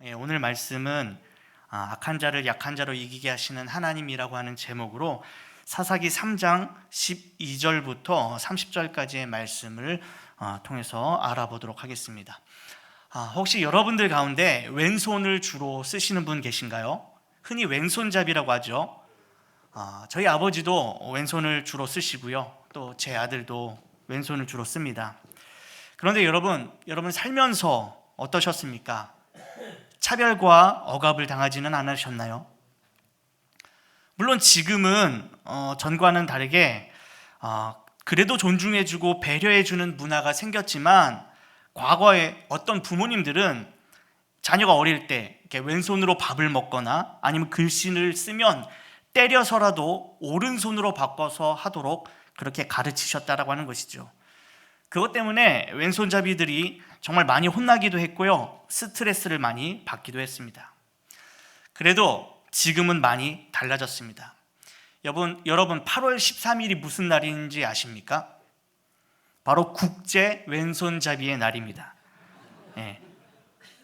오늘 말씀은 악한 자를 약한 자로 이기게 하시는 하나님이라고 하는 제목으로 사사기 3장 12절부터 30절까지의 말씀을 통해서 알아보도록 하겠습니다. 혹시 여러분들 가운데 왼손을 주로 쓰시는 분 계신가요? 흔히 왼손잡이라고 하죠. 저희 아버지도 왼손을 주로 쓰시고요. 또 제 아들도 왼손을 주로 씁니다. 그런데 여러분 살면서 어떠셨습니까? 차별과 억압을 당하지는 않으셨나요? 물론 지금은 전과는 다르게 그래도 존중해주고 배려해주는 문화가 생겼지만 과거에 어떤 부모님들은 자녀가 어릴 때 이렇게 왼손으로 밥을 먹거나 아니면 글씨를 쓰면 때려서라도 오른손으로 바꿔서 하도록 그렇게 가르치셨다라고 하는 것이죠. 그것 때문에 왼손잡이들이 정말 많이 혼나기도 했고요, 스트레스를 많이 받기도 했습니다. 그래도 지금은 많이 달라졌습니다. 여러분 8월 13일이 무슨 날인지 아십니까? 바로 국제 왼손잡이의 날입니다.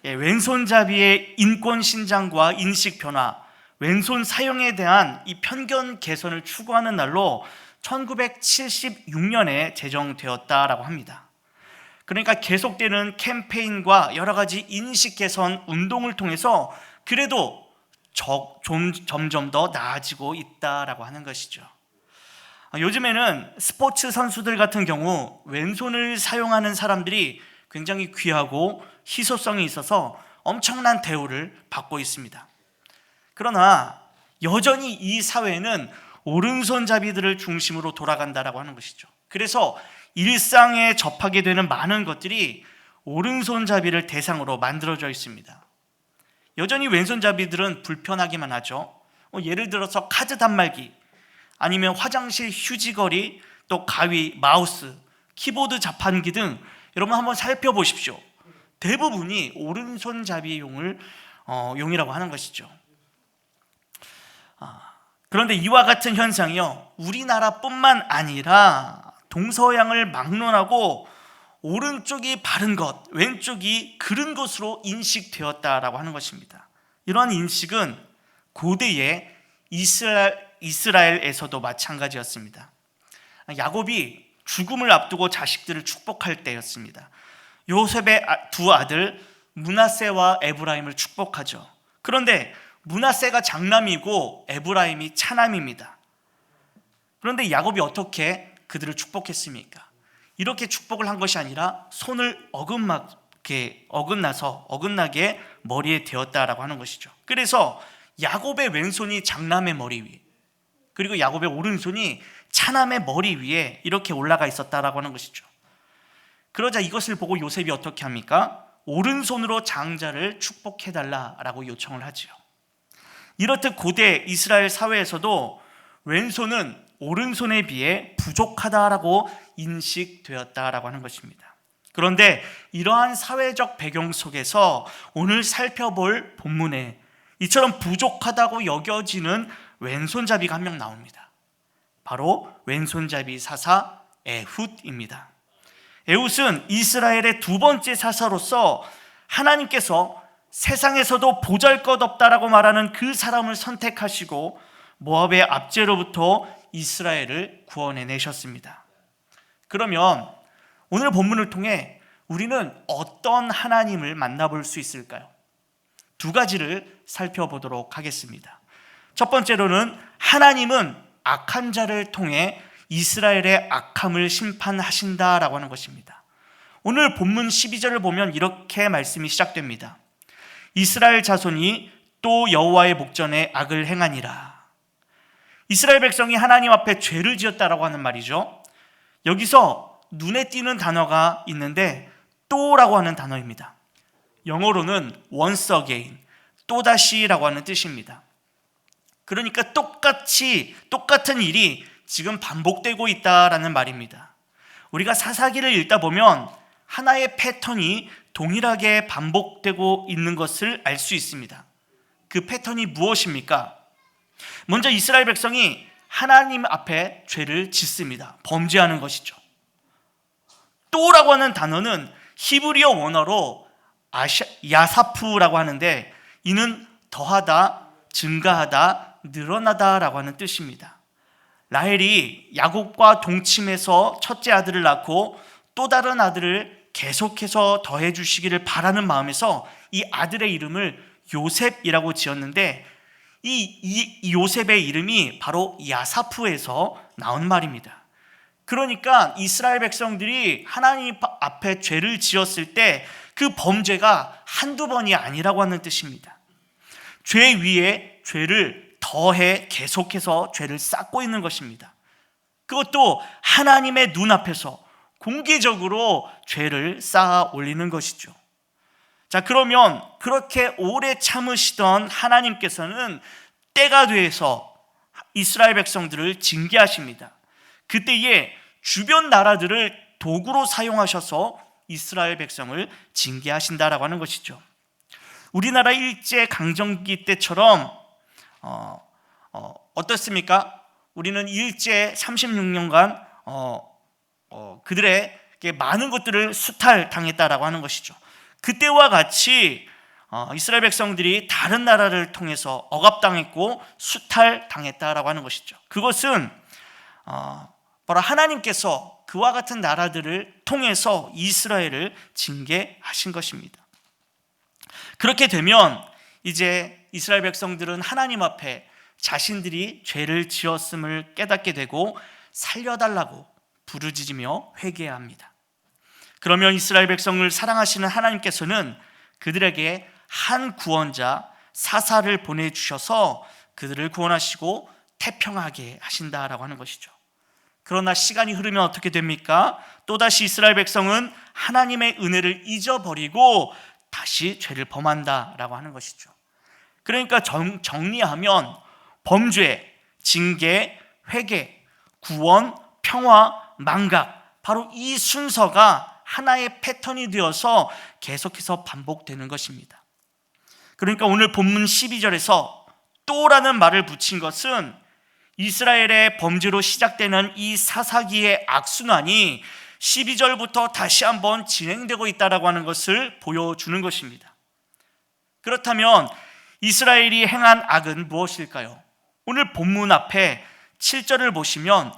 왼손잡이의 인권 신장과 인식 변화, 왼손 사용에 대한 이 편견 개선을 추구하는 날로 1976년에 제정되었다라고 합니다. 그러니까 계속되는 캠페인과 여러 가지 인식 개선 운동을 통해서 그래도 점점 더 나아지고 있다라고 하는 것이죠. 요즘에는 스포츠 선수들 같은 경우 왼손을 사용하는 사람들이 굉장히 귀하고 희소성이 있어서 엄청난 대우를 받고 있습니다. 그러나 여전히 이 사회는 오른손잡이들을 중심으로 돌아간다라고 하는 것이죠. 그래서 일상에 접하게 되는 많은 것들이 오른손잡이를 대상으로 만들어져 있습니다. 여전히 왼손잡이들은 불편하기만 하죠. 예를 들어서 카드 단말기, 아니면 화장실 휴지거리, 또 가위, 마우스, 키보드 자판기 등 여러분 한번 살펴보십시오. 대부분이 오른손잡이용이라고 하는 것이죠. 그런데 이와 같은 현상이요, 우리나라뿐만 아니라 동서양을 막론하고 오른쪽이 바른 것, 왼쪽이 그른 것으로 인식되었다라고 하는 것입니다. 이러한 인식은 고대의 이스라엘에서도 마찬가지였습니다. 야곱이 죽음을 앞두고 자식들을 축복할 때였습니다. 요셉의 두 아들 므낫세와 에브라임을 축복하죠. 그런데 므낫세가 장남이고 에브라임이 차남입니다. 그런데 야곱이 어떻게 그들을 축복했습니까? 이렇게 축복을 한 것이 아니라 손을 어긋나게 머리에 대었다라고 하는 것이죠. 그래서 야곱의 왼손이 장남의 머리 위에, 그리고 야곱의 오른손이 차남의 머리 위에 이렇게 올라가 있었다라고 하는 것이죠. 그러자 이것을 보고 요셉이 어떻게 합니까? 오른손으로 장자를 축복해달라라고 요청을 하지요. 이렇듯 고대 이스라엘 사회에서도 왼손은 오른손에 비해 부족하다라고 인식되었다라고 하는 것입니다. 그런데 이러한 사회적 배경 속에서 오늘 살펴볼 본문에 이처럼 부족하다고 여겨지는 왼손잡이가 한 명 나옵니다. 바로 왼손잡이 사사 에훗입니다. 에훗은 이스라엘의 두 번째 사사로서 하나님께서 세상에서도 보잘것없다라고 말하는 그 사람을 선택하시고 모압의 압제로부터 이스라엘을 구원해내셨습니다. 그러면 오늘 본문을 통해 우리는 어떤 하나님을 만나볼 수 있을까요? 두 가지를 살펴보도록 하겠습니다. 첫 번째로는 하나님은 악한 자를 통해 이스라엘의 악함을 심판하신다라고 하는 것입니다. 오늘 본문 12절을 보면 이렇게 말씀이 시작됩니다. 이스라엘 자손이 또 여호와의 목전에 악을 행하니라. 이스라엘 백성이 하나님 앞에 죄를 지었다라고 하는 말이죠. 여기서 눈에 띄는 단어가 있는데 또라고 하는 단어입니다. 영어로는 once again, 또다시라고 하는 뜻입니다. 그러니까 똑같은 일이 지금 반복되고 있다라는 말입니다. 우리가 사사기를 읽다 보면 하나의 패턴이 동일하게 반복되고 있는 것을 알 수 있습니다. 그 패턴이 무엇입니까? 먼저 이스라엘 백성이 하나님 앞에 죄를 짓습니다. 범죄하는 것이죠. 또라고 하는 단어는 히브리어 원어로 야사프라고 하는데, 이는 더하다, 증가하다, 늘어나다라고 하는 뜻입니다. 라헬이 야곱과 동침해서 첫째 아들을 낳고 또 다른 아들을 계속해서 더해 주시기를 바라는 마음에서 이 아들의 이름을 요셉이라고 지었는데, 이 요셉의 이름이 바로 야사프에서 나온 말입니다. 그러니까 이스라엘 백성들이 하나님 앞에 죄를 지었을 때 그 범죄가 한두 번이 아니라고 하는 뜻입니다. 죄 위에 죄를 더해 계속해서 죄를 쌓고 있는 것입니다. 그것도 하나님의 눈앞에서 공개적으로 죄를 쌓아 올리는 것이죠. 자, 그러면 그렇게 오래 참으시던 하나님께서는 때가 돼서 이스라엘 백성들을 징계하십니다. 그때에 주변 나라들을 도구로 사용하셔서 이스라엘 백성을 징계하신다라고 하는 것이죠. 우리나라 일제 강점기 때처럼 어떻습니까? 우리는 일제 36년간 그들에게 많은 것들을 수탈당했다라고 하는 것이죠. 그때와 같이 이스라엘 백성들이 다른 나라를 통해서 억압당했고 수탈당했다라고 하는 것이죠. 그것은 바로 하나님께서 그와 같은 나라들을 통해서 이스라엘을 징계하신 것입니다. 그렇게 되면 이제 이스라엘 백성들은 하나님 앞에 자신들이 죄를 지었음을 깨닫게 되고 살려달라고 부르짖으며 회개해야 합니다. 그러면 이스라엘 백성을 사랑하시는 하나님께서는 그들에게 한 구원자 사사를 보내주셔서 그들을 구원하시고 태평하게 하신다라고 하는 것이죠. 그러나 시간이 흐르면 어떻게 됩니까? 또다시 이스라엘 백성은 하나님의 은혜를 잊어버리고 다시 죄를 범한다라고 하는 것이죠. 그러니까 정리하면 범죄, 징계, 회개, 구원, 평화, 망각, 바로 이 순서가 하나의 패턴이 되어서 계속해서 반복되는 것입니다. 그러니까 오늘 본문 12절에서 또라는 말을 붙인 것은 이스라엘의 범죄로 시작되는 이 사사기의 악순환이 12절부터 다시 한번 진행되고 있다고 하는 것을 보여주는 것입니다. 그렇다면 이스라엘이 행한 악은 무엇일까요? 오늘 본문 앞에 7절을 보시면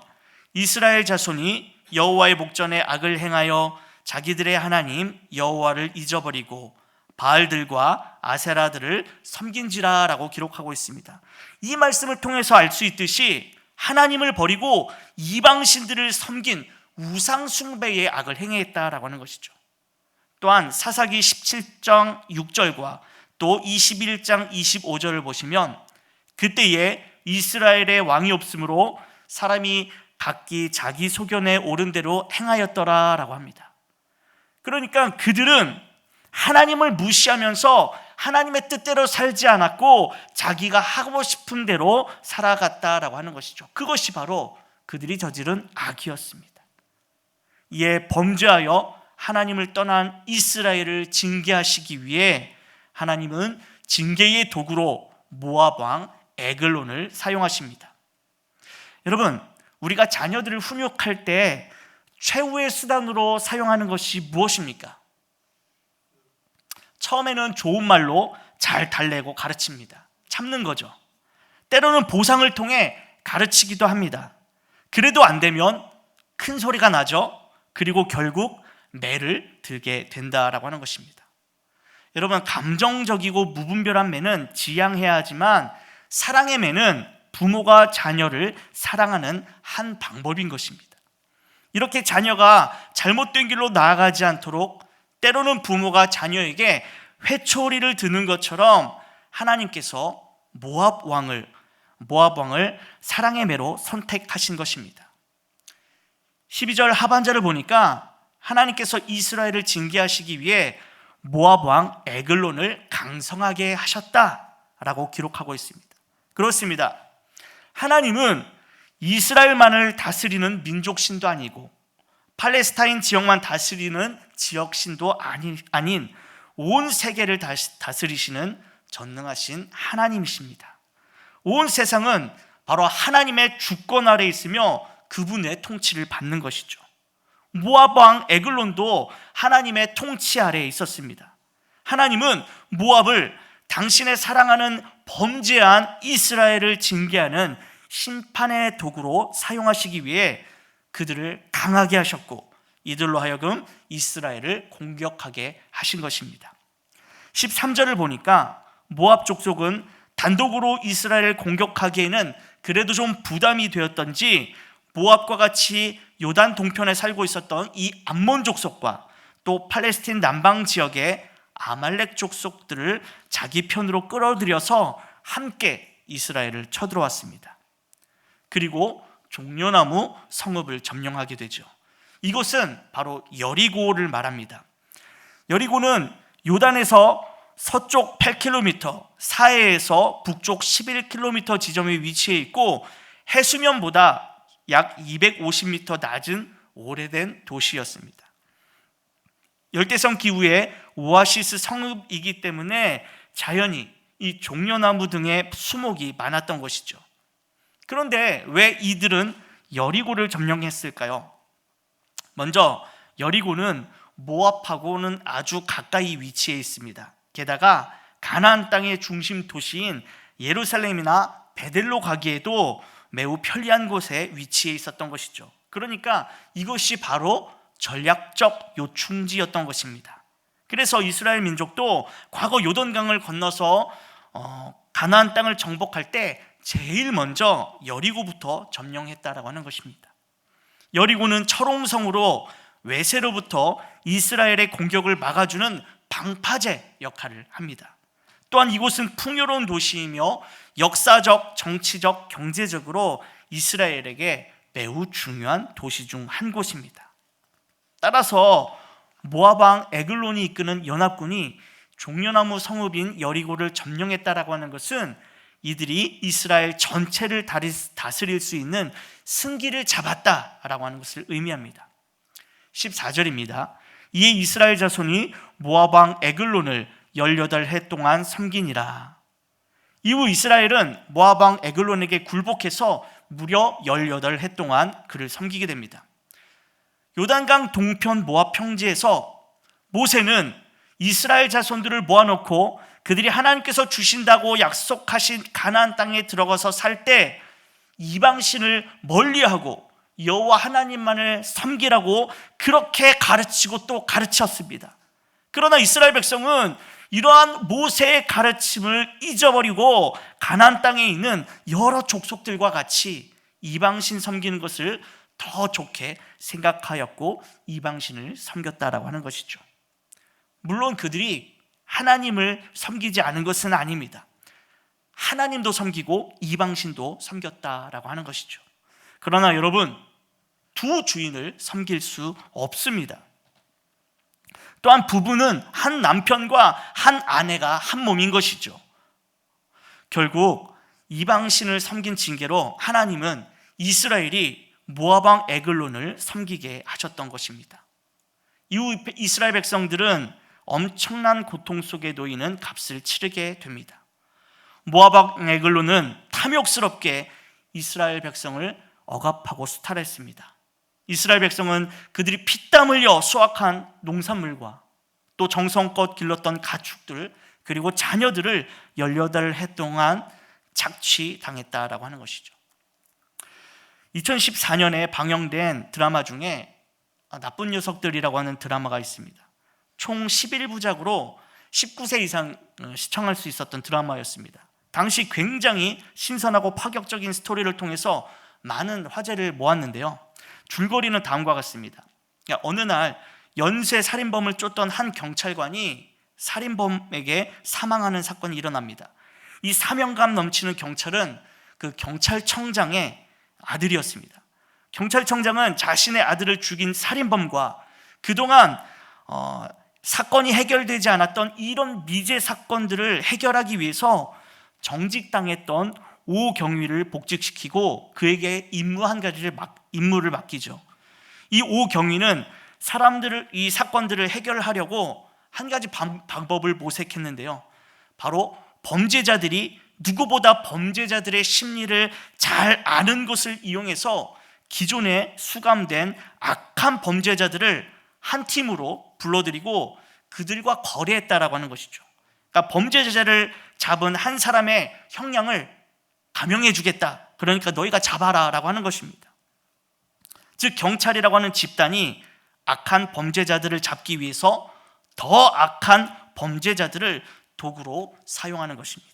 이스라엘 자손이 여호와의 목전에 악을 행하여 자기들의 하나님 여호와를 잊어버리고 바알들과 아세라들을 섬긴지라 라고 기록하고 있습니다. 이 말씀을 통해서 알 수 있듯이 하나님을 버리고 이방신들을 섬긴 우상 숭배의 악을 행했다라고 하는 것이죠. 또한 사사기 17장 6절과 또 21장 25절을 보시면 그때에 이스라엘의 왕이 없으므로 사람이 각기 자기 소견에 옳은 대로 행하였더라라고 합니다. 그러니까 그들은 하나님을 무시하면서 하나님의 뜻대로 살지 않았고 자기가 하고 싶은 대로 살아갔다라고 하는 것이죠. 그것이 바로 그들이 저지른 악이었습니다. 이에 범죄하여 하나님을 떠난 이스라엘을 징계하시기 위해 하나님은 징계의 도구로 모압 왕 에글론을 사용하십니다. 여러분, 우리가 자녀들을 훈육할 때 최후의 수단으로 사용하는 것이 무엇입니까? 처음에는 좋은 말로 잘 달래고 가르칩니다. 참는 거죠. 때로는 보상을 통해 가르치기도 합니다. 그래도 안 되면 큰 소리가 나죠. 그리고 결국 매를 들게 된다라고 하는 것입니다. 여러분, 감정적이고 무분별한 매는 지양해야 하지만 사랑의 매는 부모가 자녀를 사랑하는 한 방법인 것입니다. 이렇게 자녀가 잘못된 길로 나아가지 않도록 때로는 부모가 자녀에게 회초리를 드는 것처럼 하나님께서 모압 왕을 사랑의 매로 선택하신 것입니다. 12절 하반절을 보니까 하나님께서 이스라엘을 징계하시기 위해 모압 왕 에글론을 강성하게 하셨다라고 기록하고 있습니다. 그렇습니다. 하나님은 이스라엘만을 다스리는 민족신도 아니고 팔레스타인 지역만 다스리는 지역신도 아닌 온 세계를 다스리시는 전능하신 하나님이십니다. 온 세상은 바로 하나님의 주권 아래에 있으며 그분의 통치를 받는 것이죠. 모압 왕 에글론도 하나님의 통치 아래에 있었습니다. 하나님은 모압을 당신의 사랑하는 범죄한 이스라엘을 징계하는 심판의 도구로 사용하시기 위해 그들을 강하게 하셨고 이들로 하여금 이스라엘을 공격하게 하신 것입니다. 13절을 보니까 모압 족속은 단독으로 이스라엘을 공격하기에는 그래도 좀 부담이 되었던지 모압과 같이 요단 동편에 살고 있었던 이 암몬 족속과 또 팔레스틴 남방 지역의 아말렉 족속들을 자기 편으로 끌어들여서 함께 이스라엘을 쳐들어왔습니다. 그리고 종려나무 성읍을 점령하게 되죠. 이곳은 바로 여리고를 말합니다. 여리고는 요단에서 서쪽 8km, 사해에서 북쪽 11km 지점에 위치해 있고 해수면보다 약 250m 낮은 오래된 도시였습니다. 열대성 기후의 오아시스 성읍이기 때문에 자연히 이 종려나무 등의 수목이 많았던 것이죠. 그런데 왜 이들은 여리고를 점령했을까요? 먼저 여리고는 모압하고는 아주 가까이 위치해 있습니다. 게다가 가나안 땅의 중심 도시인 예루살렘이나 베델로 가기에도 매우 편리한 곳에 위치해 있었던 것이죠. 그러니까 이것이 바로 전략적 요충지였던 것입니다. 그래서 이스라엘 민족도 과거 요단강을 건너서 가나안 땅을 정복할 때 제일 먼저 여리고부터 점령했다라고 하는 것입니다. 여리고는 철옹성으로 외세로부터 이스라엘의 공격을 막아주는 방파제 역할을 합니다. 또한 이곳은 풍요로운 도시이며 역사적, 정치적, 경제적으로 이스라엘에게 매우 중요한 도시 중 한 곳입니다. 따라서 모압 왕 에글론이 이끄는 연합군이 종려나무 성읍인 여리고를 점령했다라고 하는 것은 이들이 이스라엘 전체를 다스릴 수 있는 승기를 잡았다라고 하는 것을 의미합니다. 14절입니다. 이에 이스라엘 자손이 모압 왕 에글론을 18해 동안 섬기니라. 이후 이스라엘은 모압 왕 에글론에게 굴복해서 무려 18해 동안 그를 섬기게 됩니다. 요단강 동편 모압 평지에서 모세는 이스라엘 자손들을 모아놓고 그들이 하나님께서 주신다고 약속하신 가나안 땅에 들어가서 살 때 이방신을 멀리하고 여호와 하나님만을 섬기라고 그렇게 가르치고 또 가르쳤습니다. 그러나 이스라엘 백성은 이러한 모세의 가르침을 잊어버리고 가나안 땅에 있는 여러 족속들과 같이 이방신 섬기는 것을 더 좋게 생각하였고 이방신을 섬겼다라고 하는 것이죠. 물론 그들이 하나님을 섬기지 않은 것은 아닙니다. 하나님도 섬기고 이방신도 섬겼다라고 하는 것이죠. 그러나 여러분, 두 주인을 섬길 수 없습니다. 또한 부부는 한 남편과 한 아내가 한 몸인 것이죠. 결국 이방신을 섬긴 징계로 하나님은 이스라엘이 모압 왕 에글론을 섬기게 하셨던 것입니다. 이후 이스라엘 백성들은 엄청난 고통 속에 놓이는 값을 치르게 됩니다. 모압 왕 에글론은 탐욕스럽게 이스라엘 백성을 억압하고 수탈했습니다. 이스라엘 백성은 그들이 피땀 흘려 수확한 농산물과 또 정성껏 길렀던 가축들 그리고 자녀들을 18해 동안 착취당했다라고 하는 것이죠. 2014년에 방영된 드라마 중에 나쁜 녀석들이라고 하는 드라마가 있습니다. 총 11부작으로 19세 이상 시청할 수 있었던 드라마였습니다. 당시 굉장히 신선하고 파격적인 스토리를 통해서 많은 화제를 모았는데요. 줄거리는 다음과 같습니다. 어느 날 연쇄 살인범을 쫓던 한 경찰관이 살인범에게 사망하는 사건이 일어납니다. 이 사명감 넘치는 경찰은 그 경찰청장의 아들이었습니다. 경찰청장은 자신의 아들을 죽인 살인범과 그동안 사건이 해결되지 않았던 이런 미제 사건들을 해결하기 위해서 정직당했던 오경위를 복직시키고 그에게 임무 한 가지를 임무를 맡기죠. 이 오경위는 이 사건들을 해결하려고 한 가지 방법을 모색했는데요. 바로 범죄자들이 누구보다 범죄자들의 심리를 잘 아는 것을 이용해서 기존에 수감된 악한 범죄자들을 한 팀으로 불러들이고 그들과 거래했다라고 하는 것이죠. 그러니까 범죄자를 잡은 한 사람의 형량을 감형해 주겠다. 그러니까 너희가 잡아라 라고 하는 것입니다. 즉 경찰이라고 하는 집단이 악한 범죄자들을 잡기 위해서 더 악한 범죄자들을 도구로 사용하는 것입니다.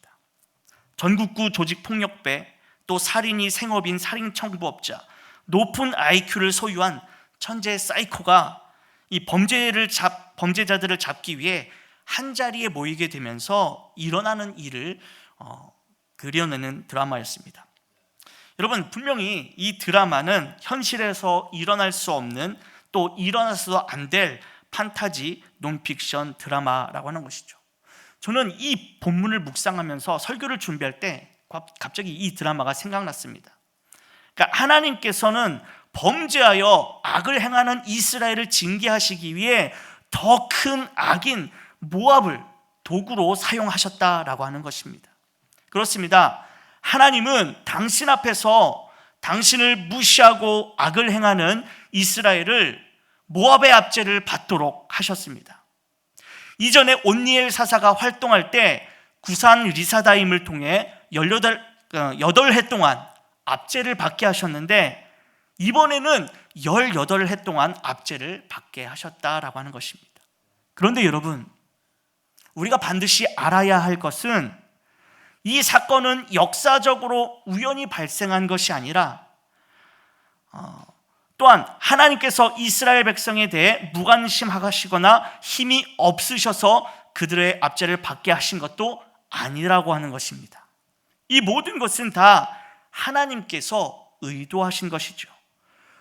전국구 조직폭력배, 또 살인이 생업인 살인청부업자, 높은 IQ를 소유한 천재 사이코가 이 범죄자들을 잡기 위해 한자리에 모이게 되면서 일어나는 일을 그려내는 드라마였습니다. 여러분, 분명히 이 드라마는 현실에서 일어날 수 없는, 또 일어나서도 안 될 판타지 논픽션 드라마라고 하는 것이죠. 저는 이 본문을 묵상하면서 설교를 준비할 때 갑자기 이 드라마가 생각났습니다. 그러니까 하나님께서는 범죄하여 악을 행하는 이스라엘을 징계하시기 위해 더 큰 악인 모압을 도구로 사용하셨다라고 하는 것입니다. 그렇습니다. 하나님은 당신 앞에서 당신을 무시하고 악을 행하는 이스라엘을 모압의 압제를 받도록 하셨습니다. 이전에 온니엘 사사가 활동할 때 구산 리사다임을 통해 8해 동안 압제를 받게 하셨는데, 이번에는 18해 동안 압제를 받게 하셨다라고 하는 것입니다. 그런데 여러분, 우리가 반드시 알아야 할 것은 이 사건은 역사적으로 우연히 발생한 것이 아니라 또한 하나님께서 이스라엘 백성에 대해 무관심하시거나 힘이 없으셔서 그들의 압제를 받게 하신 것도 아니라고 하는 것입니다. 이 모든 것은 다 하나님께서 의도하신 것이죠.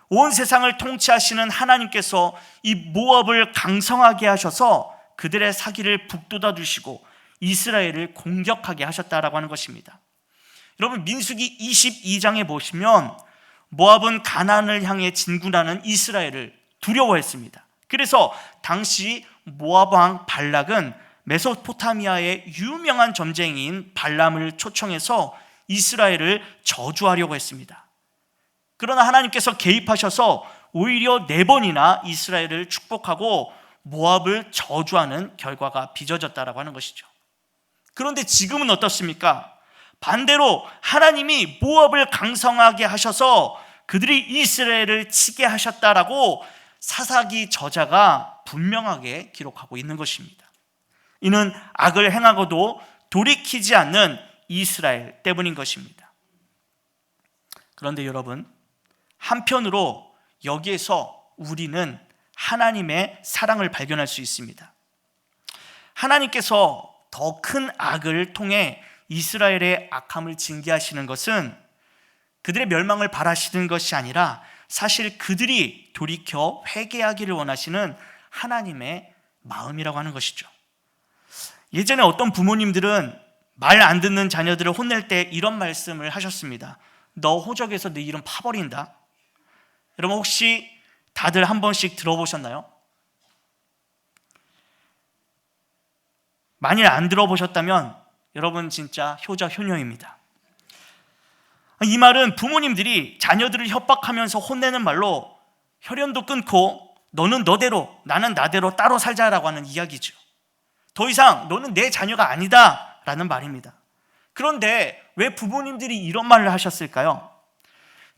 온 세상을 통치하시는 하나님께서 이 모압을 강성하게 하셔서 그들의 사기를 북돋아 주시고 이스라엘을 공격하게 하셨다라고 하는 것입니다. 여러분, 민수기 22장에 보시면 모압은 가나안을 향해 진군하는 이스라엘을 두려워했습니다. 그래서 당시 모압 왕 발락은 메소포타미아의 유명한 점쟁이인 발람을 초청해서 이스라엘을 저주하려고 했습니다. 그러나 하나님께서 개입하셔서 오히려 4번이나 이스라엘을 축복하고 모압을 저주하는 결과가 빚어졌다라고 하는 것이죠. 그런데 지금은 어떻습니까? 반대로 하나님이 모압을 강성하게 하셔서 그들이 이스라엘을 치게 하셨다라고 사사기 저자가 분명하게 기록하고 있는 것입니다. 이는 악을 행하고도 돌이키지 않는 이스라엘 때문인 것입니다. 그런데 여러분, 한편으로 여기에서 우리는 하나님의 사랑을 발견할 수 있습니다. 하나님께서 더 큰 악을 통해 이스라엘의 악함을 징계하시는 것은 그들의 멸망을 바라시는 것이 아니라 사실 그들이 돌이켜 회개하기를 원하시는 하나님의 마음이라고 하는 것이죠. 예전에 어떤 부모님들은 말 안 듣는 자녀들을 혼낼 때 이런 말씀을 하셨습니다. 너 호적에서 네 이름 파버린다. 여러분, 혹시 다들 한 번씩 들어보셨나요? 만일 안 들어보셨다면 여러분 진짜 효자 효녀입니다. 이 말은 부모님들이 자녀들을 협박하면서 혼내는 말로 혈연도 끊고 너는 너대로 나는 나대로 따로 살자라고 하는 이야기죠. 더 이상 너는 내 자녀가 아니다 라는 말입니다. 그런데 왜 부모님들이 이런 말을 하셨을까요?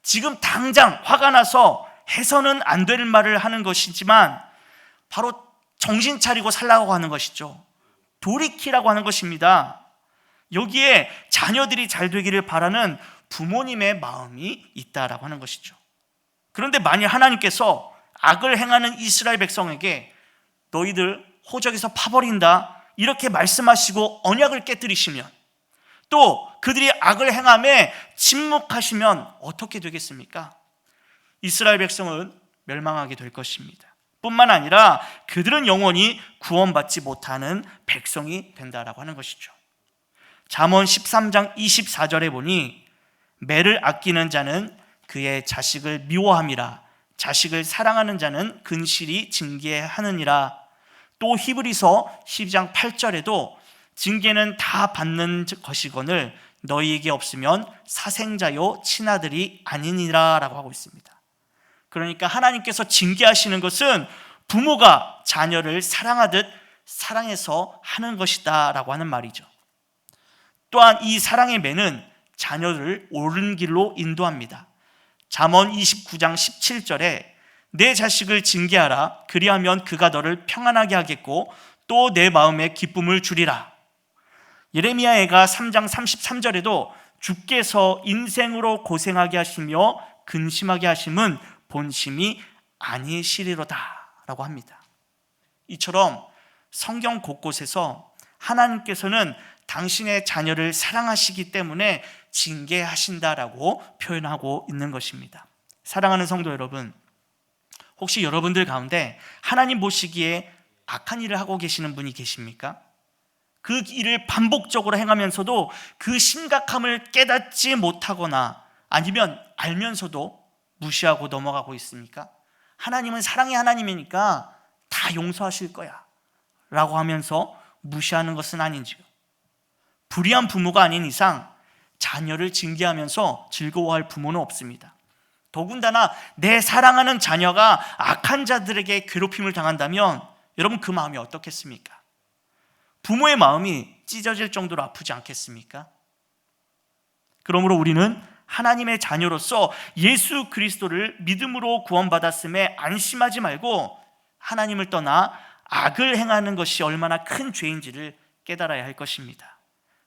지금 당장 화가 나서 해서는 안 될 말을 하는 것이지만 바로 정신 차리고 살라고 하는 것이죠. 돌이키라고 하는 것입니다. 여기에 자녀들이 잘 되기를 바라는 부모님의 마음이 있다라고 하는 것이죠. 그런데 만일 하나님께서 악을 행하는 이스라엘 백성에게 너희들 호적에서 파버린다 이렇게 말씀하시고 언약을 깨뜨리시면, 또 그들이 악을 행함에 침묵하시면 어떻게 되겠습니까? 이스라엘 백성은 멸망하게 될 것입니다. 뿐만 아니라 그들은 영원히 구원받지 못하는 백성이 된다라고 하는 것이죠. 잠언 13장 24절에 보니 매를 아끼는 자는 그의 자식을 미워함이라 자식을 사랑하는 자는 근실히 징계하느니라. 또 히브리서 12장 8절에도 징계는 다 받는 것이거늘 너희에게 없으면 사생자요 친아들이 아니니라 라고 하고 있습니다. 그러니까 하나님께서 징계하시는 것은 부모가 자녀를 사랑하듯 사랑해서 하는 것이다 라고 하는 말이죠. 또한 이 사랑의 매는 자녀를 옳은 길로 인도합니다. 잠언 29장 17절에 내 자식을 징계하라. 그리하면 그가 너를 평안하게 하겠고 또 내 마음에 기쁨을 주리라. 예레미야애가 3장 33절에도 주께서 인생으로 고생하게 하시며 근심하게 하심은 본심이 아니시리로다 라고 합니다. 이처럼 성경 곳곳에서 하나님께서는 당신의 자녀를 사랑하시기 때문에 징계하신다라고 표현하고 있는 것입니다. 사랑하는 성도 여러분, 혹시 여러분들 가운데 하나님 보시기에 악한 일을 하고 계시는 분이 계십니까? 그 일을 반복적으로 행하면서도 그 심각함을 깨닫지 못하거나 아니면 알면서도 무시하고 넘어가고 있습니까? 하나님은 사랑의 하나님이니까 다 용서하실 거야 라고 하면서 무시하는 것은 아닌지요? 불의한 부모가 아닌 이상 자녀를 징계하면서 즐거워할 부모는 없습니다. 더군다나 내 사랑하는 자녀가 악한 자들에게 괴롭힘을 당한다면 여러분 그 마음이 어떻겠습니까? 부모의 마음이 찢어질 정도로 아프지 않겠습니까? 그러므로 우리는 하나님의 자녀로서 예수 그리스도를 믿음으로 구원받았음에 안심하지 말고 하나님을 떠나 악을 행하는 것이 얼마나 큰 죄인지를 깨달아야 할 것입니다.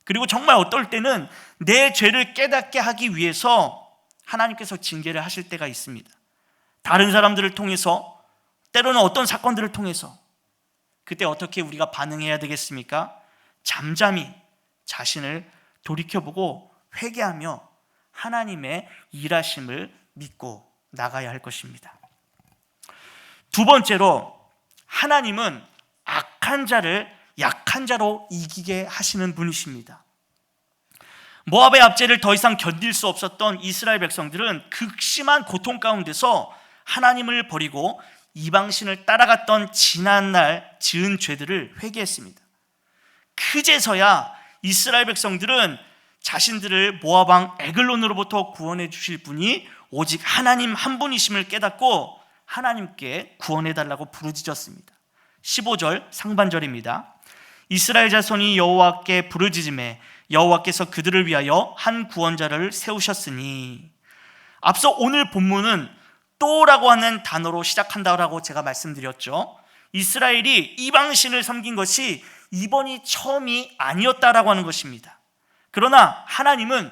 그리고 정말 어떨 때는 내 죄를 깨닫게 하기 위해서 하나님께서 징계를 하실 때가 있습니다. 다른 사람들을 통해서, 때로는 어떤 사건들을 통해서. 그때 어떻게 우리가 반응해야 되겠습니까? 잠잠히 자신을 돌이켜보고 회개하며 하나님의 일하심을 믿고 나가야 할 것입니다. 두 번째로, 하나님은 악한 자를 약한 자로 이기게 하시는 분이십니다. 모압의 압제를 더 이상 견딜 수 없었던 이스라엘 백성들은 극심한 고통 가운데서 하나님을 버리고 이방신을 따라갔던 지난날 지은 죄들을 회개했습니다. 그제서야 이스라엘 백성들은 자신들을 모압 왕 에글론으로부터 구원해 주실 분이 오직 하나님 한 분이심을 깨닫고 하나님께 구원해 달라고 부르짖었습니다. 15절 상반절입니다. 이스라엘 자손이 여호와께 부르짖음에 여호와께서 그들을 위하여 한 구원자를 세우셨으니. 앞서 오늘 본문은 또라고 하는 단어로 시작한다고 제가 말씀드렸죠. 이스라엘이 이방신을 섬긴 것이 이번이 처음이 아니었다라고 하는 것입니다. 그러나 하나님은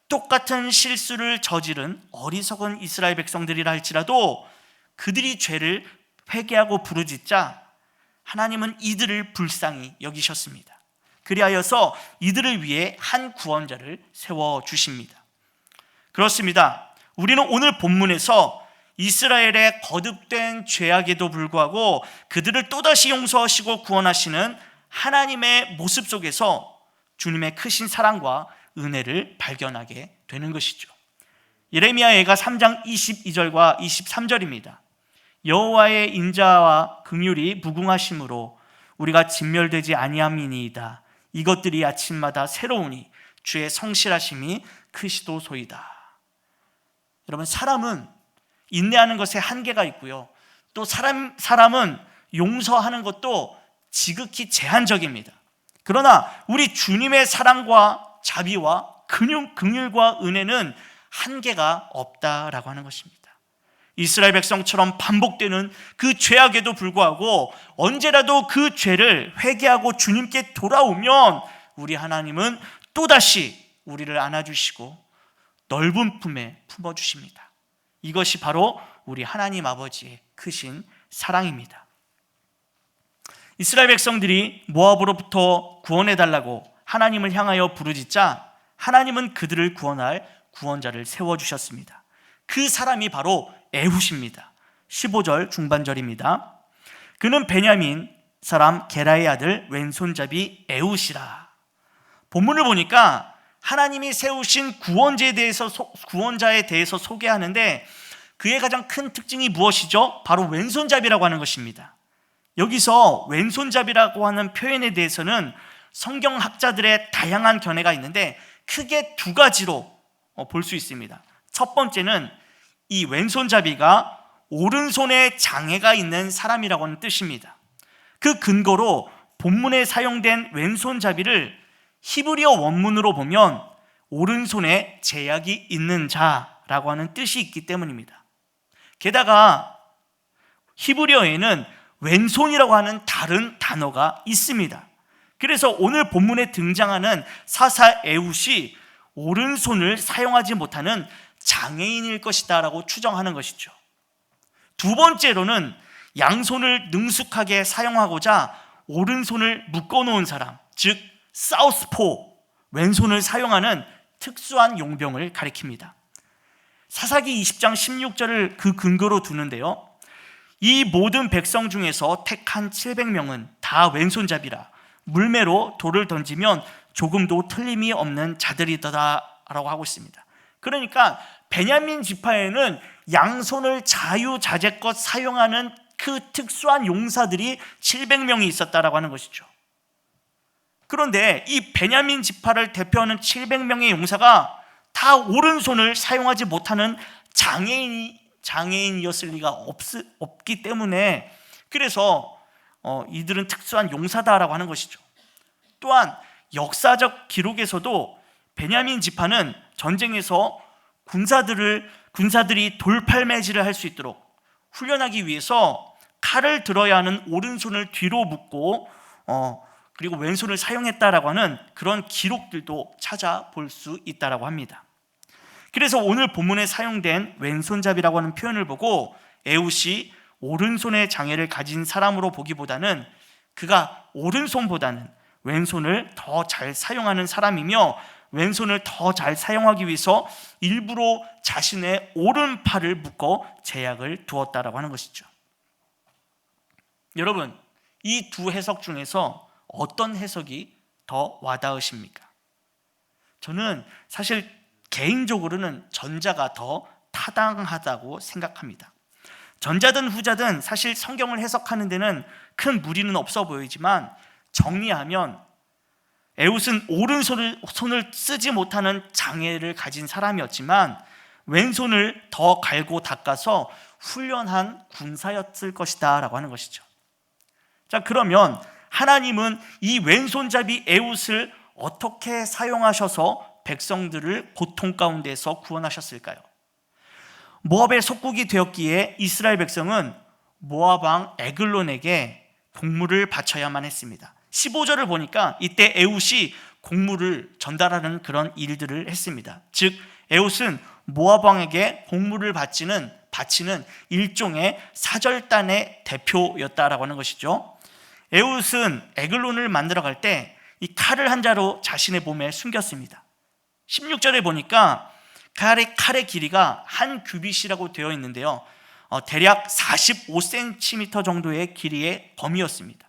똑같은 실수를 저지른 어리석은 이스라엘 백성들이라 할지라도 그들이 죄를 회개하고 부르짖자 하나님은 이들을 불쌍히 여기셨습니다. 그리하여서 이들을 위해 한 구원자를 세워주십니다. 그렇습니다. 우리는 오늘 본문에서 이스라엘의 거듭된 죄악에도 불구하고 그들을 또다시 용서하시고 구원하시는 하나님의 모습 속에서 주님의 크신 사랑과 은혜를 발견하게 되는 것이죠. 예레미야애가 3장 22절과 23절입니다. 여호와의 인자와 긍휼이 무궁하심으로 우리가 진멸되지 아니함이니이다. 이것들이 아침마다 새로우니 주의 성실하심이 크시도소이다. 여러분, 사람은 인내하는 것에 한계가 있고요, 또 사람은 용서하는 것도 지극히 제한적입니다. 그러나 우리 주님의 사랑과 자비와 긍휼과 은혜는 한계가 없다라고 하는 것입니다. 이스라엘 백성처럼 반복되는 그 죄악에도 불구하고 언제라도 그 죄를 회개하고 주님께 돌아오면 우리 하나님은 또다시 우리를 안아주시고 넓은 품에 품어주십니다. 이것이 바로 우리 하나님 아버지의 크신 사랑입니다. 이스라엘 백성들이 모압으로부터 구원해달라고 하나님을 향하여 부르짖자 하나님은 그들을 구원할 구원자를 세워주셨습니다. 그 사람이 바로 에훗입니다. 15절 중반절입니다. 그는 베냐민 사람 게라의 아들 왼손잡이 에훗이라. 본문을 보니까 하나님이 세우신 구원자에 대해서 소개하는데 그의 가장 큰 특징이 무엇이죠? 바로 왼손잡이라고 하는 것입니다. 여기서 왼손잡이라고 하는 표현에 대해서는 성경학자들의 다양한 견해가 있는데 크게 두 가지로 볼 수 있습니다. 첫 번째는 이 왼손잡이가 오른손에 장애가 있는 사람이라고 하는 뜻입니다. 그 근거로 본문에 사용된 왼손잡이를 히브리어 원문으로 보면 오른손에 제약이 있는 자라고 하는 뜻이 있기 때문입니다. 게다가 히브리어에는 왼손이라고 하는 다른 단어가 있습니다. 그래서 오늘 본문에 등장하는 사사 에훗이 오른손을 사용하지 못하는 장애인일 것이다 라고 추정하는 것이죠. 두 번째로는 양손을 능숙하게 사용하고자 오른손을 묶어놓은 사람, 즉 사우스포, 왼손을 사용하는 특수한 용병을 가리킵니다. 사사기 20장 16절을 그 근거로 두는데요, 이 모든 백성 중에서 택한 700명은 다 왼손잡이라 물매로 돌을 던지면 조금도 틀림이 없는 자들이더라라고 하고 있습니다. 그러니까 베냐민 지파에는 양손을 자유자재껏 사용하는 그 특수한 용사들이 700명이 있었다라고 하는 것이죠. 그런데 이 베냐민 지파를 대표하는 700명의 용사가 다 오른손을 사용하지 못하는 장애인이었을 리가 없기 때문에, 그래서 이들은 특수한 용사다라고 하는 것이죠. 또한 역사적 기록에서도 베냐민 지파는 전쟁에서 군사들이 돌팔매질을 할 수 있도록 훈련하기 위해서 칼을 들어야 하는 오른손을 뒤로 묶고 그리고 왼손을 사용했다라고 하는 그런 기록들도 찾아볼 수 있다라고 합니다. 그래서 오늘 본문에 사용된 왼손잡이라고 하는 표현을 보고 에훗이 오른손의 장애를 가진 사람으로 보기보다는 그가 오른손보다는 왼손을 더 잘 사용하는 사람이며 왼손을 더 잘 사용하기 위해서 일부러 자신의 오른팔을 묶어 제약을 두었다라고 하는 것이죠. 여러분, 이 두 해석 중에서 어떤 해석이 더 와닿으십니까? 저는 사실 개인적으로는 전자가 더 타당하다고 생각합니다. 전자든 후자든 사실 성경을 해석하는 데는 큰 무리는 없어 보이지만 정리하면 에훗은 오른손을 쓰지 못하는 장애를 가진 사람이었지만 왼손을 더 갈고 닦아서 훈련한 군사였을 것이다 라고 하는 것이죠. 자, 그러면 하나님은 이 왼손잡이 에훗을 어떻게 사용하셔서 백성들을 고통 가운데서 구원하셨을까요? 모압의 속국이 되었기에 이스라엘 백성은 모압 왕 에글론에게 곡물을 바쳐야만 했습니다. 15절을 보니까 이때 에훗이 곡물을 전달하는 그런 일들을 했습니다. 즉 에훗은 모압 왕에게 곡물을 바치는 일종의 사절단의 대표였다라고 하는 것이죠. 에훗은 에글론을 만들어 갈 때 이 칼을 한 자로 자신의 몸에 숨겼습니다. 16절에 보니까 칼의 길이가 한 규빗이라고 되어 있는데요, 대략 45cm 정도의 길이의 범위였습니다.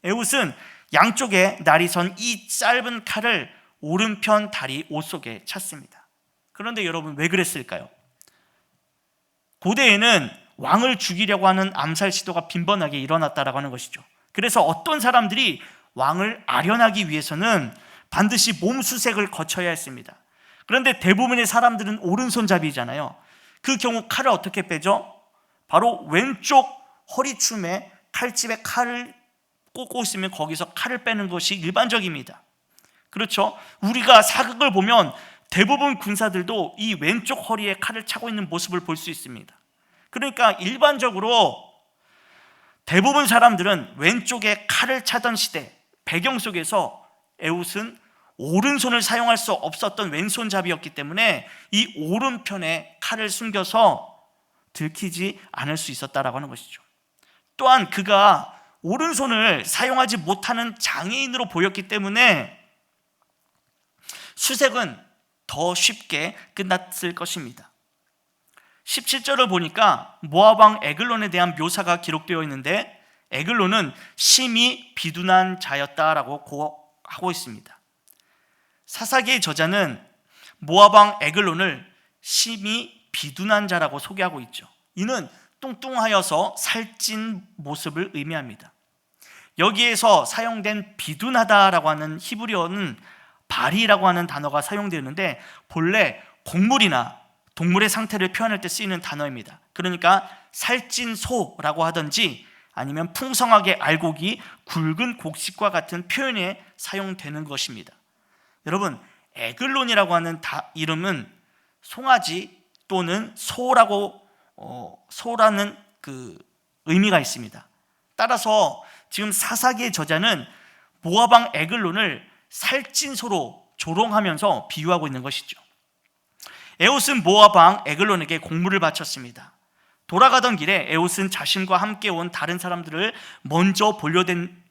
에훗은 양쪽에 날이 선 이 짧은 칼을 오른편 다리 옷 속에 찼습니다. 그런데 여러분, 왜 그랬을까요? 고대에는 왕을 죽이려고 하는 암살 시도가 빈번하게 일어났다라고 하는 것이죠. 그래서 어떤 사람들이 왕을 아련하기 위해서는 반드시 몸수색을 거쳐야 했습니다. 그런데 대부분의 사람들은 오른손잡이잖아요. 그 경우 칼을 어떻게 빼죠? 바로 왼쪽 허리춤에 칼집에 칼을 꽂고 있으면 거기서 칼을 빼는 것이 일반적입니다. 그렇죠? 우리가 사극을 보면 대부분 군사들도 이 왼쪽 허리에 칼을 차고 있는 모습을 볼 수 있습니다. 그러니까 일반적으로 대부분 사람들은 왼쪽에 칼을 차던 시대 배경 속에서 에훗은 오른손을 사용할 수 없었던 왼손잡이였기 때문에 이 오른편에 칼을 숨겨서 들키지 않을 수 있었다라고 하는 것이죠. 또한 그가 오른손을 사용하지 못하는 장애인으로 보였기 때문에 수색은 더 쉽게 끝났을 것입니다. 17절을 보니까 모압 왕 에글론에 대한 묘사가 기록되어 있는데 에글론은 심히 비둔한 자였다라고 하고 있습니다. 사사기의 저자는 모압 왕 에글론을 심히 비둔한 자라고 소개하고 있죠. 이는 뚱뚱하여서 살찐 모습을 의미합니다. 여기에서 사용된 비둔하다라고 하는 히브리어는 바리라고 하는 단어가 사용되는데 본래 곡물이나 동물의 상태를 표현할 때 쓰이는 단어입니다. 그러니까 살찐 소라고 하든지 아니면 풍성하게 알곡이 굵은 곡식과 같은 표현에 사용되는 것입니다. 여러분, 에글론이라고 하는 이름은 송아지 또는 소라는 그 의미가 있습니다. 따라서 지금 사사기의 저자는 모압 왕 에글론을 살찐 소로 조롱하면서 비유하고 있는 것이죠. 에웃은 모압 왕 에글론에게 공물을 바쳤습니다. 돌아가던 길에 에웃은 자신과 함께 온 다른 사람들을 먼저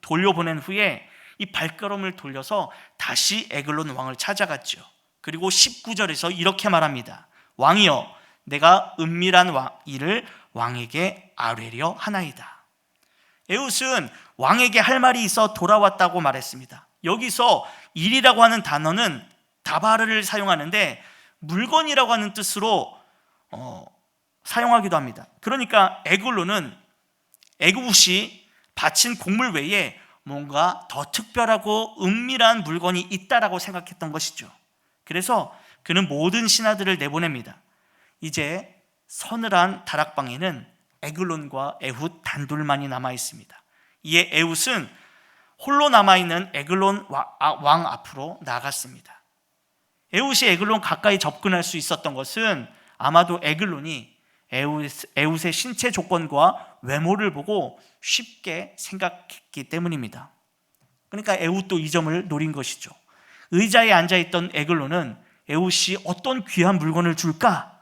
돌려보낸 후에 이 발걸음을 돌려서 다시 에글론 왕을 찾아갔죠. 그리고 19절에서 이렇게 말합니다. 왕이여, 내가 은밀한 일을 왕에게 아뢰려 하나이다. 에웃은 왕에게 할 말이 있어 돌아왔다고 말했습니다. 여기서 일이라고 하는 단어는 다바르를 사용하는데 물건이라고 하는 뜻으로 사용하기도 합니다. 그러니까 에글론은 에웃이 바친 곡물 외에 뭔가 더 특별하고 은밀한 물건이 있다라고 생각했던 것이죠. 그래서 그는 모든 신하들을 내보냅니다. 이제 서늘한 다락방에는 에글론과 에훗 단둘만이 남아 있습니다. 이에 에훗은 홀로 남아있는 에글론 왕 앞으로 나갔습니다. 에훗이 에글론 가까이 접근할 수 있었던 것은 아마도 에글론이 에훗의 신체 조건과 외모를 보고 쉽게 생각했기 때문입니다. 그러니까 에훗도 이 점을 노린 것이죠. 의자에 앉아있던 에글론은 에훗이 어떤 귀한 물건을 줄까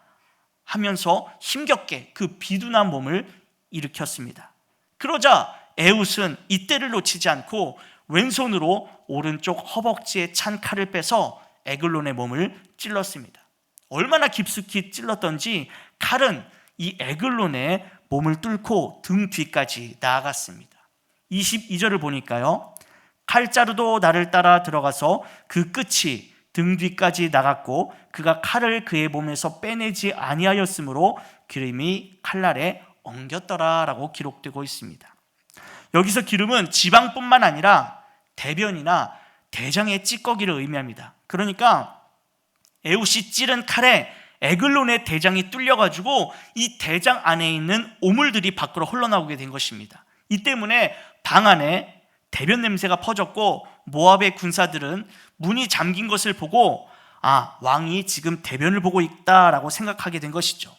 하면서 힘겹게 그 비둔한 몸을 일으켰습니다. 그러자 에훗은 이때를 놓치지 않고 왼손으로 오른쪽 허벅지에 찬 칼을 빼서 에글론의 몸을 찔렀습니다. 얼마나 깊숙이 찔렀던지 칼은 이 에글론의 몸을 뚫고 등 뒤까지 나아갔습니다. 22절을 보니까요, 칼자루도 나를 따라 들어가서 그 끝이 등 뒤까지 나갔고 그가 칼을 그의 몸에서 빼내지 아니하였으므로 기름이 칼날에 엉겼더라 라고 기록되고 있습니다. 여기서 기름은 지방뿐만 아니라 대변이나 대장의 찌꺼기를 의미합니다. 그러니까 에훗이 찌른 칼에 에글론의 대장이 뚫려가지고 이 대장 안에 있는 오물들이 밖으로 흘러나오게 된 것입니다. 이 때문에 방 안에 대변 냄새가 퍼졌고 모압의 군사들은 문이 잠긴 것을 보고 왕이 지금 대변을 보고 있다라고 생각하게 된 것이죠.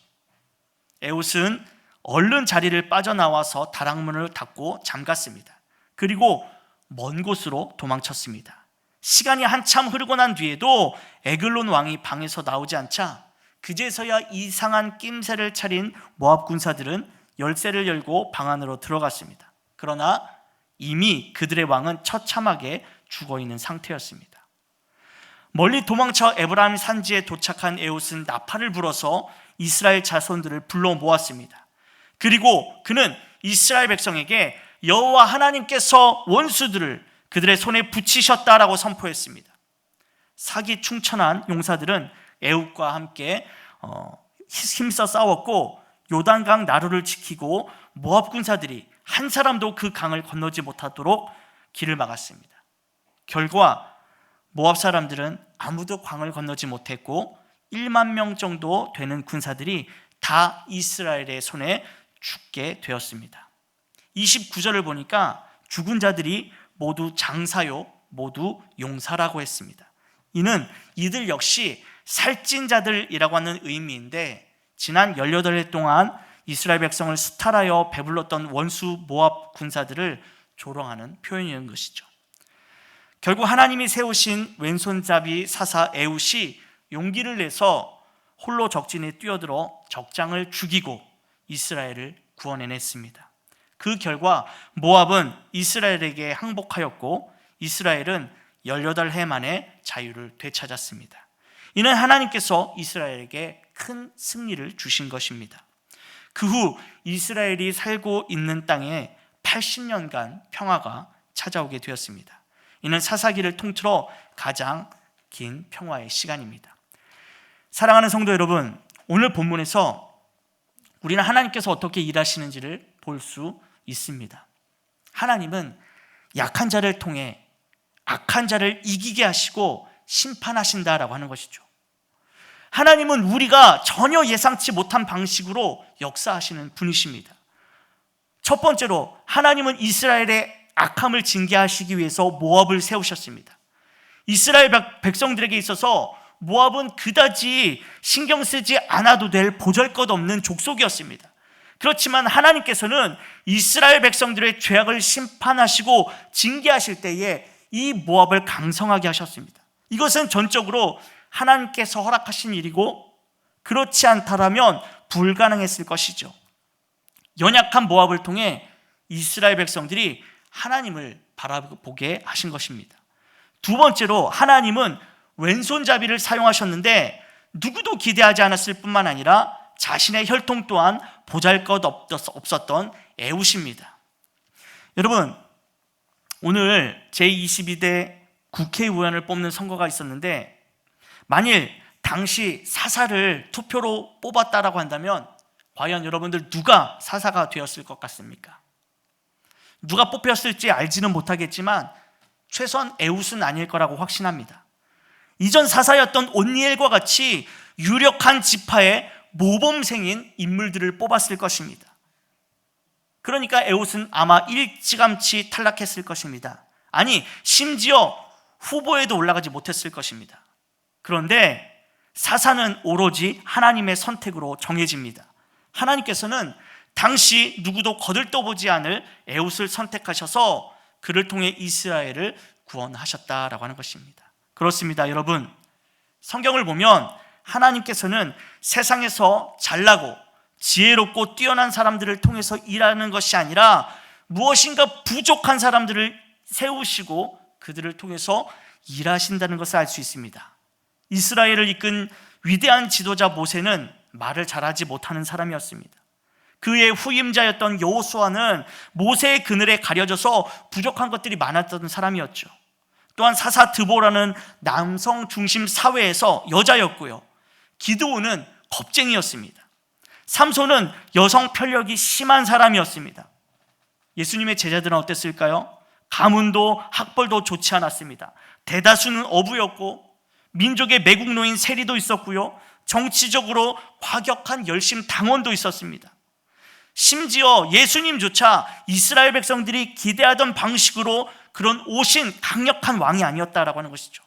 에훗은 얼른 자리를 빠져나와서 다락문을 닫고 잠갔습니다. 그리고 먼 곳으로 도망쳤습니다. 시간이 한참 흐르고 난 뒤에도 에글론 왕이 방에서 나오지 않자 그제서야 이상한 낌새를 차린 모압 군사들은 열쇠를 열고 방 안으로 들어갔습니다. 그러나 이미 그들의 왕은 처참하게 죽어있는 상태였습니다. 멀리 도망쳐 에브라임 산지에 도착한 에훗은 나팔을 불어서 이스라엘 자손들을 불러 모았습니다. 그리고 그는 이스라엘 백성에게 여호와 하나님께서 원수들을 그들의 손에 붙이셨다라고 선포했습니다. 사기충천한 용사들은 에훗과 함께 힘써 싸웠고 요단강 나루를 지키고 모압 군사들이 한 사람도 그 강을 건너지 못하도록 길을 막았습니다. 결과 모압 사람들은 아무도 강을 건너지 못했고 1만 명 정도 되는 군사들이 다 이스라엘의 손에 죽게 되었습니다. 29절을 보니까 죽은 자들이 모두 장사요 모두 용사라고 했습니다. 이는 이들 역시 살찐 자들이라고 하는 의미인데 지난 18해 동안 이스라엘 백성을 수탈하여 배불렀던 원수 모압 군사들을 조롱하는 표현이었던 것이죠. 결국 하나님이 세우신 왼손잡이 사사 에훗이 용기를 내서 홀로 적진에 뛰어들어 적장을 죽이고 이스라엘을 구원해냈습니다. 그 결과 모압은 이스라엘에게 항복하였고 이스라엘은 18해 만에 자유를 되찾았습니다. 이는 하나님께서 이스라엘에게 큰 승리를 주신 것입니다. 그 후 이스라엘이 살고 있는 땅에 80년간 평화가 찾아오게 되었습니다. 이는 사사기를 통틀어 가장 긴 평화의 시간입니다. 사랑하는 성도 여러분, 오늘 본문에서 우리는 하나님께서 어떻게 일하시는지를 볼 수 있습니다. 하나님은 약한 자를 통해 악한 자를 이기게 하시고 심판하신다라고 하는 것이죠. 하나님은 우리가 전혀 예상치 못한 방식으로 역사하시는 분이십니다. 첫 번째로 하나님은 이스라엘의 악함을 징계하시기 위해서 모압을 세우셨습니다. 이스라엘 백성들에게 있어서 모압은 그다지 신경 쓰지 않아도 될 보잘것없는 족속이었습니다. 그렇지만 하나님께서는 이스라엘 백성들의 죄악을 심판하시고 징계하실 때에 이 모압을 강성하게 하셨습니다. 이것은 전적으로 하나님께서 허락하신 일이고 그렇지 않다라면 불가능했을 것이죠. 연약한 모압을 통해 이스라엘 백성들이 하나님을 바라보게 하신 것입니다. 두 번째로 하나님은 왼손잡이를 사용하셨는데 누구도 기대하지 않았을 뿐만 아니라 자신의 혈통 또한 보잘것없었던 에훗입니다. 여러분, 오늘 제22대 국회의원을 뽑는 선거가 있었는데 만일 당시 사사를 투표로 뽑았다라고 한다면 과연 여러분들 누가 사사가 되었을 것 같습니까? 누가 뽑혔을지 알지는 못하겠지만 최소한 에훗은 아닐 거라고 확신합니다. 이전 사사였던 온니엘과 같이 유력한 지파의 모범생인 인물들을 뽑았을 것입니다. 그러니까 에훗은 아마 일찌감치 탈락했을 것입니다. 아니, 심지어 후보에도 올라가지 못했을 것입니다. 그런데 사사는 오로지 하나님의 선택으로 정해집니다. 하나님께서는 당시 누구도 거들떠보지 않을 에훗을 선택하셔서 그를 통해 이스라엘을 구원하셨다라고 하는 것입니다. 그렇습니다, 여러분. 성경을 보면 하나님께서는 세상에서 잘나고 지혜롭고 뛰어난 사람들을 통해서 일하는 것이 아니라 무엇인가 부족한 사람들을 세우시고 그들을 통해서 일하신다는 것을 알 수 있습니다. 이스라엘을 이끈 위대한 지도자 모세는 말을 잘하지 못하는 사람이었습니다. 그의 후임자였던 여호수아는 모세의 그늘에 가려져서 부족한 것들이 많았던 사람이었죠. 또한 사사 드보라는 남성 중심 사회에서 여자였고요. 기드온은 겁쟁이였습니다. 삼손은 여성 편력이 심한 사람이었습니다. 예수님의 제자들은 어땠을까요? 가문도 학벌도 좋지 않았습니다. 대다수는 어부였고 민족의 매국노인 세리도 있었고요. 정치적으로 과격한 열심 당원도 있었습니다. 심지어 예수님조차 이스라엘 백성들이 기대하던 방식으로 그런 오신 강력한 왕이 아니었다라고 하는 것이죠.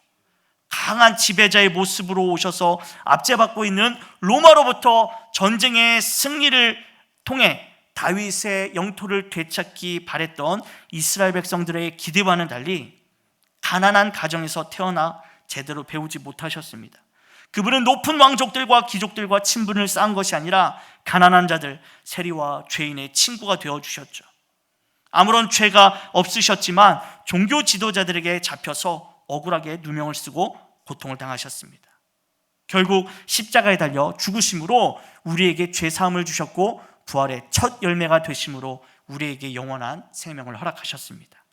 강한 지배자의 모습으로 오셔서 압제받고 있는 로마로부터 전쟁의 승리를 통해 다윗의 영토를 되찾기 바랬던 이스라엘 백성들의 기대와는 달리 가난한 가정에서 태어나 제대로 배우지 못하셨습니다. 그분은 높은 왕족들과 귀족들과 친분을 쌓은 것이 아니라 가난한 자들, 세리와 죄인의 친구가 되어주셨죠. 아무런 죄가 없으셨지만 종교 지도자들에게 잡혀서 억울하게 누명을 쓰고 고통을 당하셨습니다. 결국 십자가에 달려 죽으심으로 우리에게 죄사함을 주셨고 부활의 첫 열매가 되심으로 우리에게 영원한 생명을 허락하셨습니다.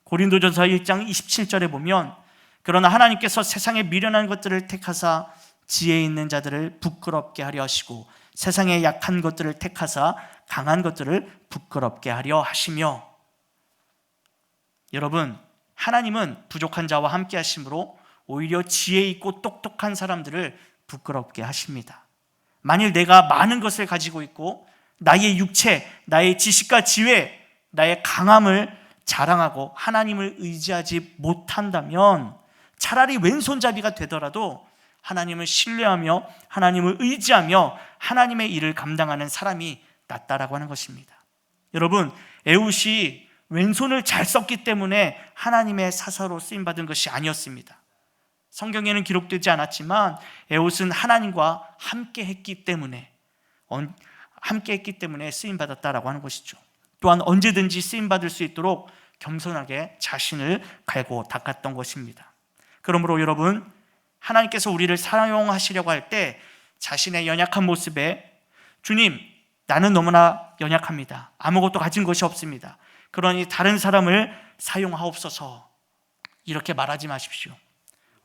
고린도전서 1장 27절에 보면 그러나 하나님께서 세상에 미련한 것들을 택하사 지혜 있는 자들을 부끄럽게 하려 하시고 세상에 약한 것들을 택하사 강한 것들을 부끄럽게 하려 하시며, 여러분, 하나님은 부족한 자와 함께 하심으로 오히려 지혜 있고 똑똑한 사람들을 부끄럽게 하십니다. 만일 내가 많은 것을 가지고 있고 나의 육체, 나의 지식과 지혜, 나의 강함을 자랑하고 하나님을 의지하지 못한다면 차라리 왼손잡이가 되더라도 하나님을 신뢰하며 하나님을 의지하며 하나님의 일을 감당하는 사람이 낫다라고 하는 것입니다. 여러분, 에훗이 왼손을 잘 썼기 때문에 하나님의 사사로 쓰임받은 것이 아니었습니다. 성경에는 기록되지 않았지만 에훗은 하나님과 함께 했기 때문에 쓰임받았다라고 하는 것이죠. 또한 언제든지 쓰임받을 수 있도록 겸손하게 자신을 갈고 닦았던 것입니다. 그러므로 여러분, 하나님께서 우리를 사용하시려고 할 때 자신의 연약한 모습에 주님, 나는 너무나 연약합니다. 아무것도 가진 것이 없습니다. 그러니 다른 사람을 사용하옵소서, 이렇게 말하지 마십시오.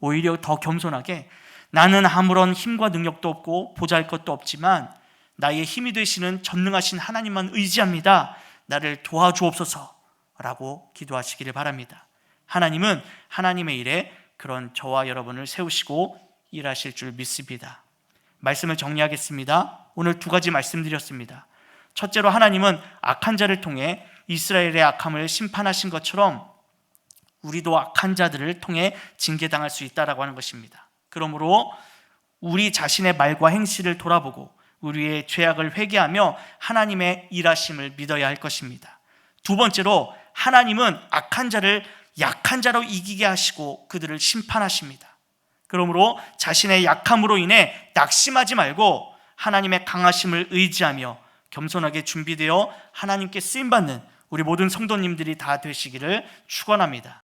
오히려 더 겸손하게 나는 아무런 힘과 능력도 없고 보잘것도 없지만 나의 힘이 되시는 전능하신 하나님만 의지합니다. 나를 도와주옵소서 라고 기도하시기를 바랍니다. 하나님은 하나님의 일에 그런 저와 여러분을 세우시고 일하실 줄 믿습니다. 말씀을 정리하겠습니다. 오늘 두 가지 말씀드렸습니다. 첫째로 하나님은 악한 자를 통해 이스라엘의 악함을 심판하신 것처럼 우리도 악한 자들을 통해 징계당할 수 있다라고 하는 것입니다. 그러므로 우리 자신의 말과 행실을 돌아보고 우리의 죄악을 회개하며 하나님의 일하심을 믿어야 할 것입니다. 두 번째로 하나님은 악한 자를 약한 자로 이기게 하시고 그들을 심판하십니다. 그러므로 자신의 약함으로 인해 낙심하지 말고 하나님의 강하심을 의지하며 겸손하게 준비되어 하나님께 쓰임받는 우리 모든 성도님들이 다 되시기를 축원합니다.